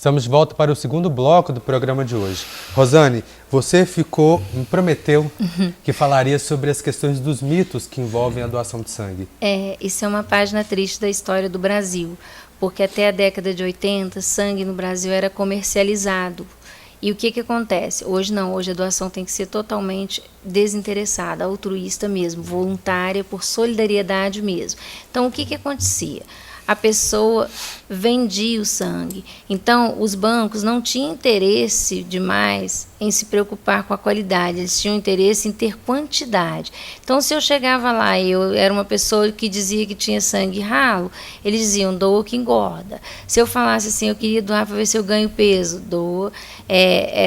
Estamos de volta para o segundo bloco do programa de hoje. Rosane, você me prometeu que falaria sobre as questões dos mitos que envolvem a doação de sangue. Isso é uma página triste da história do Brasil, porque até a década de 80, sangue no Brasil era comercializado. E o que acontece? Hoje não, hoje a doação tem que ser totalmente desinteressada, altruísta mesmo, voluntária, por solidariedade mesmo. Então, o que acontecia? A pessoa vendia o sangue. Então, os bancos não tinham interesse demais em se preocupar com a qualidade, eles tinham interesse em ter quantidade. Então, se eu chegava lá e eu era uma pessoa que dizia que tinha sangue ralo, eles diziam, doa que engorda. Se eu falasse assim, eu queria doar para ver se eu ganho peso, doa.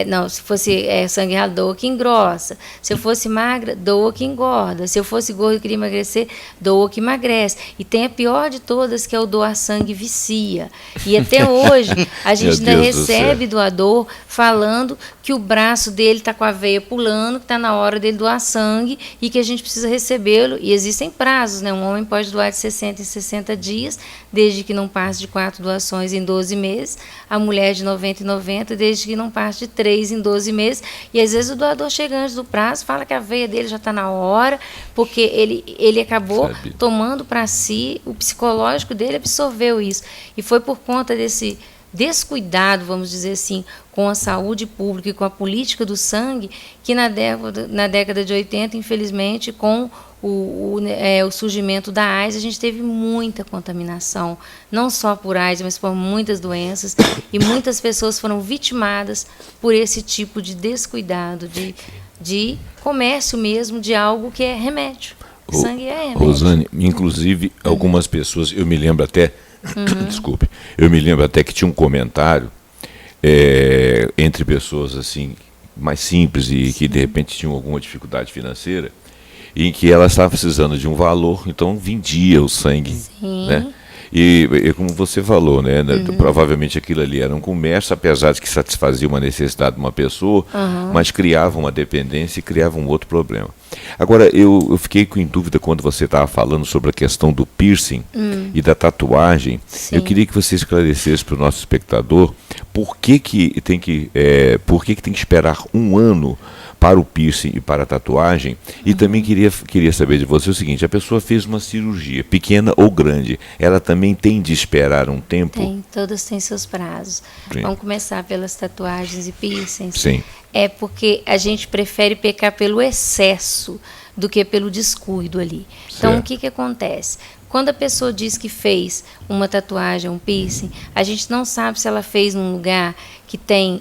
Não, se fosse sangue ralo, doa que engrossa. Se eu fosse magra, doa que engorda. Se eu fosse gorda e queria emagrecer, doa que emagrece. E tem a pior de todas, que é o doar sangue vicia. E até hoje, a gente ainda recebe doador falando que o braço dele está com a veia pulando, que está na hora dele doar sangue e que a gente precisa recebê-lo. E existem prazos, né? Um homem pode doar de 60 em 60 dias, desde que não passe de 4 doações em 12 meses. A mulher de 90 em 90, desde que não passe de 3 em 12 meses. E às vezes o doador chega antes do prazo, fala que a veia dele já está na hora, porque ele acabou tomando para si, o psicológico dele absorveu isso. E foi por conta desse descuidado, vamos dizer assim, com a saúde pública e com a política do sangue, que na década de 80, infelizmente, com o surgimento da AIDS, a gente teve muita contaminação, não só por AIDS, mas por muitas doenças, e muitas pessoas foram vitimadas por esse tipo de descuidado, de comércio mesmo, de algo que é remédio. Sangue é remédio. Rosane, inclusive, algumas pessoas, eu me lembro até, desculpe, eu me lembro até que tinha um comentário entre pessoas assim mais simples e que de repente tinham alguma dificuldade financeira, em que ela estava precisando de um valor, então vendia o sangue, né? E como você falou, né, provavelmente aquilo ali era um comércio, apesar de que satisfazia uma necessidade de uma pessoa, mas criava uma dependência e criava um outro problema. Agora, eu fiquei em dúvida quando você estava falando sobre a questão do piercing e da tatuagem. Sim. Eu queria que você esclarecesse para o nosso espectador por que tem que esperar um ano para o piercing e para a tatuagem. E também queria saber de você o seguinte: a pessoa fez uma cirurgia, pequena ou grande, ela também tem de esperar um tempo? Tem, todas têm seus prazos. Sim. Vamos começar pelas tatuagens e piercings. Sim. É porque a gente prefere pecar pelo excesso do que pelo descuido ali. Então, o que acontece? Quando a pessoa diz que fez uma tatuagem, um piercing, a gente não sabe se ela fez num lugar que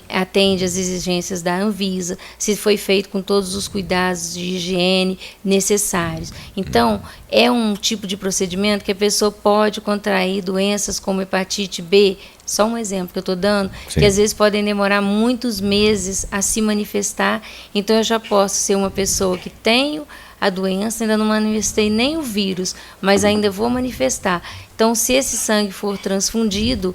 atende às exigências da Anvisa, se foi feito com todos os cuidados de higiene necessários. Então, é um tipo de procedimento que a pessoa pode contrair doenças como hepatite B, só um exemplo que eu estou dando, que às vezes podem demorar muitos meses a se manifestar. Então, eu já posso ser uma pessoa que tenho a doença, ainda não manifestei nem o vírus, mas ainda vou manifestar. Então, se esse sangue for transfundido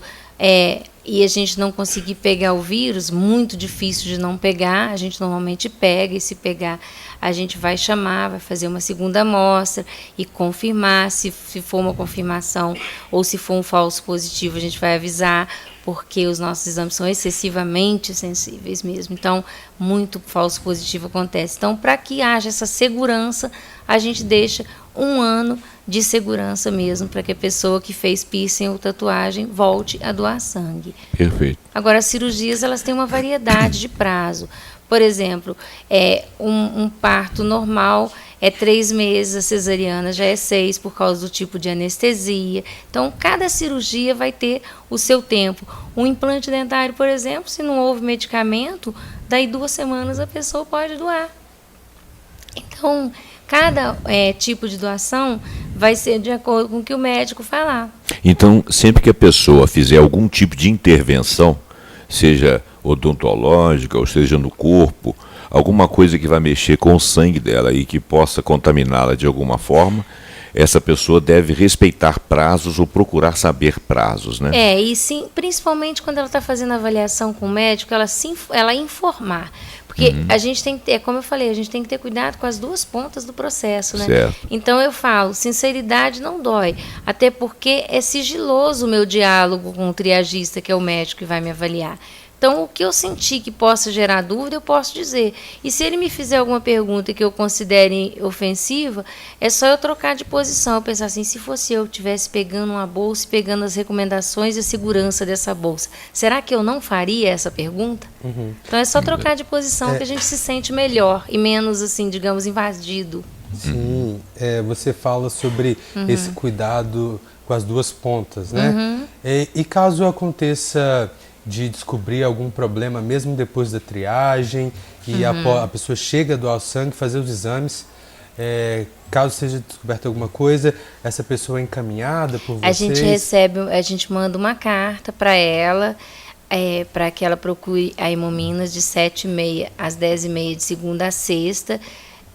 e a gente não conseguir pegar o vírus, muito difícil de não pegar, a gente normalmente pega, e se pegar, a gente vai chamar, vai fazer uma segunda amostra e confirmar, se for uma confirmação ou se for um falso positivo, a gente vai avisar, porque os nossos exames são excessivamente sensíveis mesmo. Então, muito falso positivo acontece. Então, para que haja essa segurança, a gente deixa um ano de segurança mesmo, para que a pessoa que fez piercing ou tatuagem volte a doar sangue. Perfeito. Agora, as cirurgias, elas têm uma variedade de prazo. Por exemplo, um parto normal é 3 meses, a cesariana já é 6 por causa do tipo de anestesia. Então, cada cirurgia vai ter o seu tempo. Um implante dentário, por exemplo, se não houve medicamento, daí 2 semanas a pessoa pode doar. Então, cada tipo de doação vai ser de acordo com o que o médico falar. Então, sempre que a pessoa fizer algum tipo de intervenção, seja odontológica ou seja no corpo, alguma coisa que vai mexer com o sangue dela e que possa contaminá-la de alguma forma, essa pessoa deve respeitar prazos ou procurar saber prazos, né? E sim, principalmente quando ela está fazendo avaliação com o médico, ela informar. Porque a gente tem que ter, como eu falei, a gente tem que ter cuidado com as duas pontas do processo, né? Certo. Então eu falo, sinceridade não dói, até porque é sigiloso o meu diálogo com o triagista, que é o médico que vai me avaliar. Então, o que eu senti que possa gerar dúvida, eu posso dizer. E se ele me fizer alguma pergunta que eu considere ofensiva, é só eu trocar de posição. Eu pensar assim, se fosse eu estivesse pegando uma bolsa e pegando as recomendações e a segurança dessa bolsa, será que eu não faria essa pergunta? Então, é só trocar de posição que a gente se sente melhor e menos, assim, digamos, invadido. Sim, você fala sobre esse cuidado com as duas pontas, né? E caso aconteça de descobrir algum problema mesmo depois da triagem e a pessoa chega a doar o sangue, fazer os exames, caso seja descoberta alguma coisa, essa pessoa é encaminhada por vocês? A gente manda uma carta para ela, para que ela procure a Hemominas de 7h30 às 10h30 de segunda a sexta,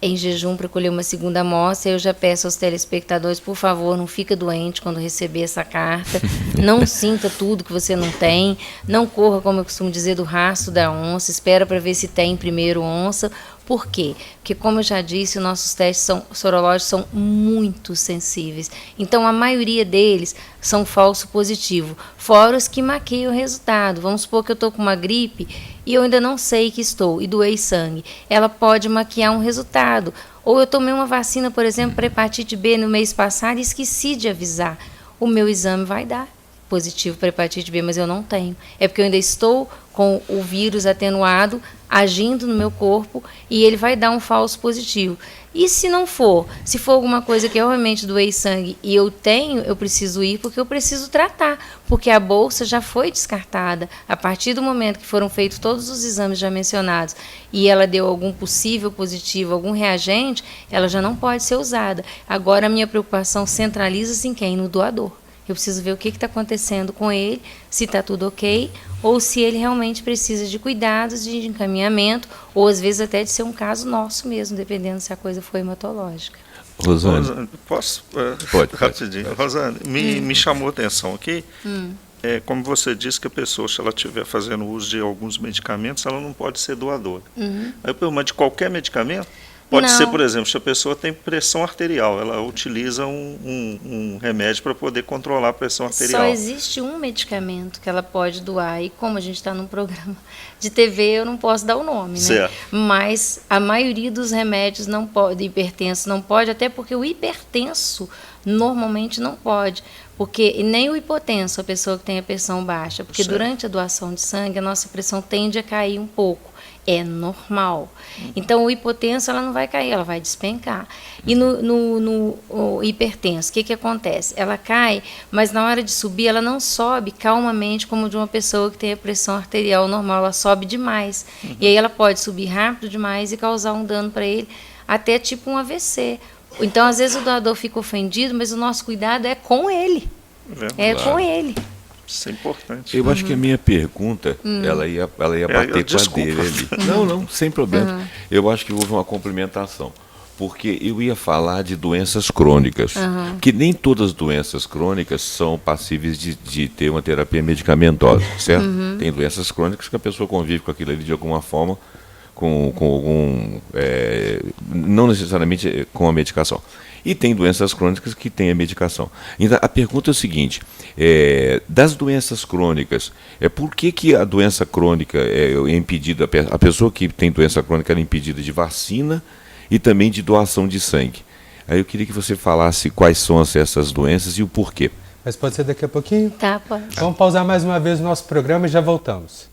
em jejum para colher uma segunda amostra. Eu já peço aos telespectadores, por favor, não fica doente quando receber essa carta, não sinta tudo que você não tem, não corra, como eu costumo dizer, do rastro da onça, espera para ver se tem primeiro onça. Por quê? Porque, como eu já disse, os nossos testes sorológicos são muito sensíveis. Então, a maioria deles são falso positivo, fora os que maquiam o resultado. Vamos supor que eu estou com uma gripe e eu ainda não sei que estou, e doei sangue. Ela pode maquiar um resultado. Ou eu tomei uma vacina, por exemplo, para hepatite B no mês passado e esqueci de avisar. O meu exame vai dar positivo para hepatite B, mas eu não tenho. É porque eu ainda estou com o vírus atenuado agindo no meu corpo e ele vai dar um falso positivo. E se não for, se for alguma coisa que eu realmente doei sangue e eu preciso ir porque eu preciso tratar, porque a bolsa já foi descartada. A partir do momento que foram feitos todos os exames já mencionados e ela deu algum possível positivo, algum reagente, ela já não pode ser usada. Agora a minha preocupação centraliza-se em quem? No doador. Eu preciso ver o que está acontecendo com ele, se está tudo ok, ou se ele realmente precisa de cuidados, de encaminhamento, ou às vezes até de ser um caso nosso mesmo, dependendo se a coisa for hematológica. Rosane, posso? Pode. Rapidinho. Rosane, me chamou a atenção aqui, como você disse que a pessoa, se ela estiver fazendo uso de alguns medicamentos, ela não pode ser doadora. Aí eu pergunto, mas de qualquer medicamento? Pode ser, por exemplo, se a pessoa tem pressão arterial, ela utiliza um remédio para poder controlar a pressão arterial. Só existe um medicamento que ela pode doar, e como a gente está num programa de TV, eu não posso dar o nome, né? Certo. Mas a maioria dos remédios não pode, hipertenso não pode, até porque o hipertenso normalmente não pode. E nem o hipotenso, a pessoa que tem a pressão baixa, porque durante a doação de sangue a nossa pressão tende a cair um pouco. É normal. Então, o hipotenso ela não vai cair, ela vai despencar. E no hipertenso, o que acontece? Ela cai, mas na hora de subir, ela não sobe calmamente como de uma pessoa que tem a pressão arterial normal, ela sobe demais. E aí ela pode subir rápido demais e causar um dano para ele, até tipo um AVC. Então, às vezes, o doador fica ofendido, mas o nosso cuidado é com ele. Com ele. Isso é importante. Eu acho que a minha pergunta, ela ia bater com a dele ali. Não, sem problema. Eu acho que houve uma complementação. Porque eu ia falar de doenças crônicas. Que nem todas as doenças crônicas são passíveis de ter uma terapia medicamentosa, certo? Tem doenças crônicas que a pessoa convive com aquilo ali de alguma forma, com algum... não necessariamente com a medicação. E tem doenças crônicas que têm a medicação. Então, a pergunta é o seguinte, das doenças crônicas, por que a doença crônica é impedida, a pessoa que tem doença crônica é impedida de vacina e também de doação de sangue? Aí eu queria que você falasse quais são essas doenças e o porquê. Mas pode ser daqui a pouquinho? Tá, pode. Vamos pausar mais uma vez o nosso programa e já voltamos.